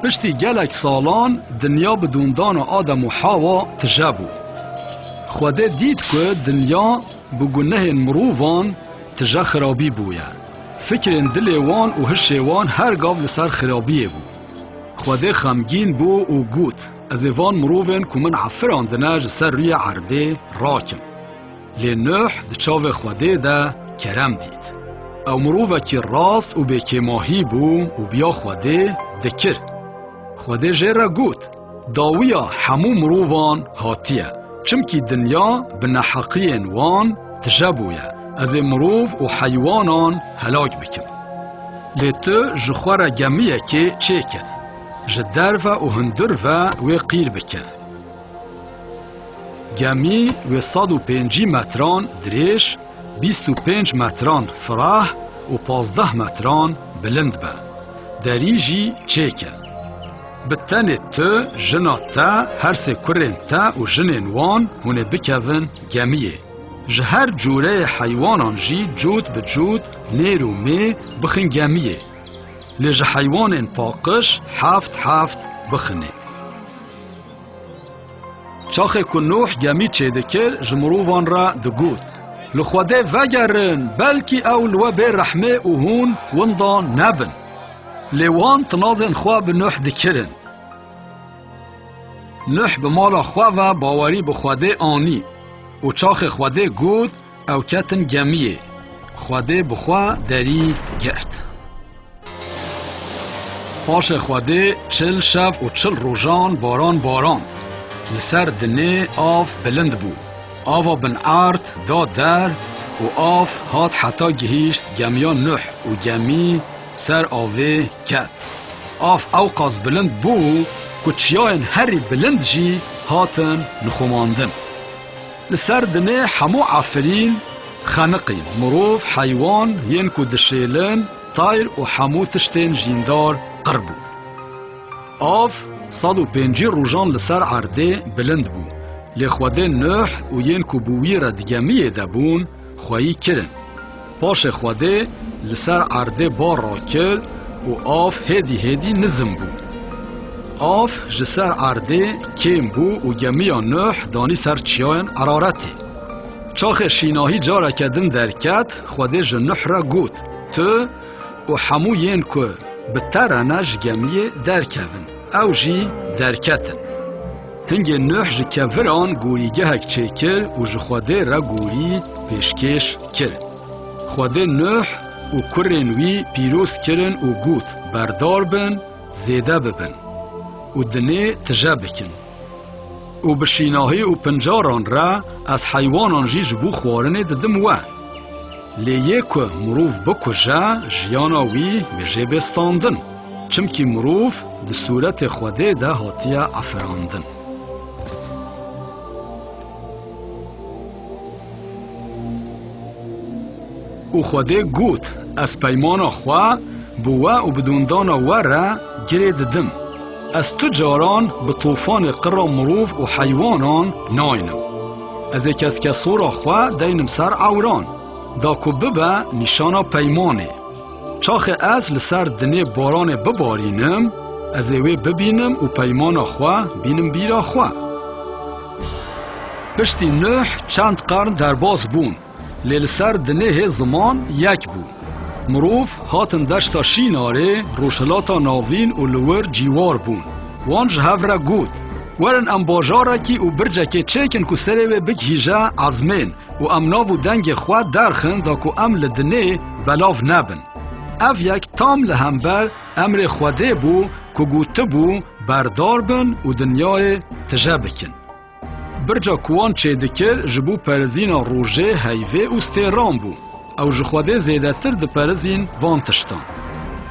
پشتی گلک سالان دنیا بدوندان آدم و حوا تجابو. خواده دید که دنیا بگنه مروفان تجا خرابی بویا. فکر دل وان و هشوان هر گاو لسر خرابیه بو. خواده خمگین بو و گوت از وان مروفن که من عفران دناج سر روی عرده راکم. لنوح دچاو خواده ده کرم دید. او مروفه که راست و بکی ماهی بو و بیا خواده دکر. خواده جره گوت داویا همو مروفان هاتیه. چمکی دنیا بنحقین وان تجابویا. از مروف و حیوانان هلاک بکم. لیتو جخوار گمیه که چه کن؟ جدرفه و هندرفه و قیر بکن. گمی و 105 متران دریش، 25 متران فراه و 15 متران بلند به. دریجی چه کن؟ بتن تو جنات تا هر سه کرن تا و جنین وان هونه بکون گمیه. جهر جوره حیوانان جی جود به جود نیرو می بخن گمیه. لجه حیوان پاقش هفت بخنه. چاخه که نوح گمی چه دکر جمرووان را دگود. لخواده وگرن بلکی اول و به رحمه و هون وندان نبن. لیوان تنازن خواه به نوح دکرن. نوح به مالا خواه و باوری به خواده آنی. و چاخ خواده گود او کتن گمیه. خواده بخواه دری گرد. پاش خواده 40 شف و 40 روزان باران باراند. لسر دنه آف بلند بو. آفا بن عرد داد در و آف هات حتا گهیشت گمیان نوح و گمی سر آوه کت. آف اوقاز بلند بو کچیاین هری بلند جی هاتن نخوماندن. لسر دنه همو عفرین خانقین مروف حیوان ین کو دشیلن طایر و همو تشتین جیندار قربو. آف 105 روزان لسر عرده بلند بو. لخواده نوح و ین کو بوی را دگمیه دبون خواهی کرن. پاش خواده لسر عرده بار را کر و آف هدی نزم بو. آف جسر عرده کم بو و گمیا نوح دانی سر چیان عرارته. چاخ شیناهی جارا کدن درکت خواده جنوح را گوت تو و همو ین که بترانش گمیه درکون او جی درکتن. هنگ نوح جکوران گوریگه هک چکر و جخواده را گوری پیشکش کرن. خواده نوح و کرنوی پیروز کرن و گوت بردار بن زیده ببن و دنه تجا بکن. و بشیناهی و پنجاران را از حیوانان جی جبو خوارنه ددم و لیه که مروف بکجا جیاناوی بجه بستاندن چمکی مروف ده صورت خوده ده هاتیه افراندن. و خوده گوت از پیمان خواه بوه و بدوندان و را گره ددم. از تو جاران به طوفان قرى مروف و حیوانان ناینم. از یک از کسورا خواه دینم سر عوران. دا که ببه نشانا پیمانه. چاخ از لسر دنه باران ببارینم. از اوه ببینم و پیمانا خواه بینم بیرا خواه. پشتی نوح چند قرن در باز بون. لیل سر دنه زمان یک بون. مروف هاتن دشتا شیناره روشلاتا ناوین و لور جیوار بون. وان جهو را گود. ورن ام باجارا کی و برجا که چیکن که سره و بک هیجا عزمین و ام ناو و دنگ خواد درخن دا که ام لدنه بلاف نبن. اف یک تام لهمبر امر خواده بو که گوته بو بردار بن و دنیای تجا بکن. برجا کوان چه دکر جبو پرزینا روژه هیوه و ستیران بو. او جخواده زیده تر ده پرزین وان تشتان.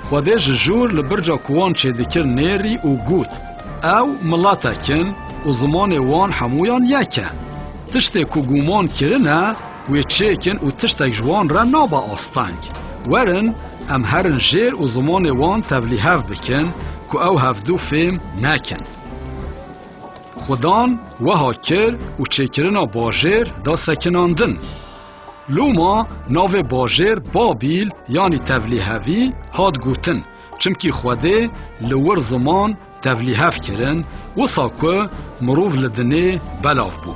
خواده جور لبرجا کوان چه دکر نیری و گوت. او ملاتا کن و زمان وان همویان یکه. تشته که گومان کرنه و چه کن و تشته جوان را نابا آستانگ. ورن ام هرن جیر و زمان وان تبلیحف بکن که او هفدو فهم نکن. خودان وها کر و چه کرنا باجر دا سکناندن. لوما ناو باجر بابیل یعنی تبلیحوی هاد گوتن چمکی خوده لور زمان تفلیحف کرن و ساکو مروف لدنه بلاف بو.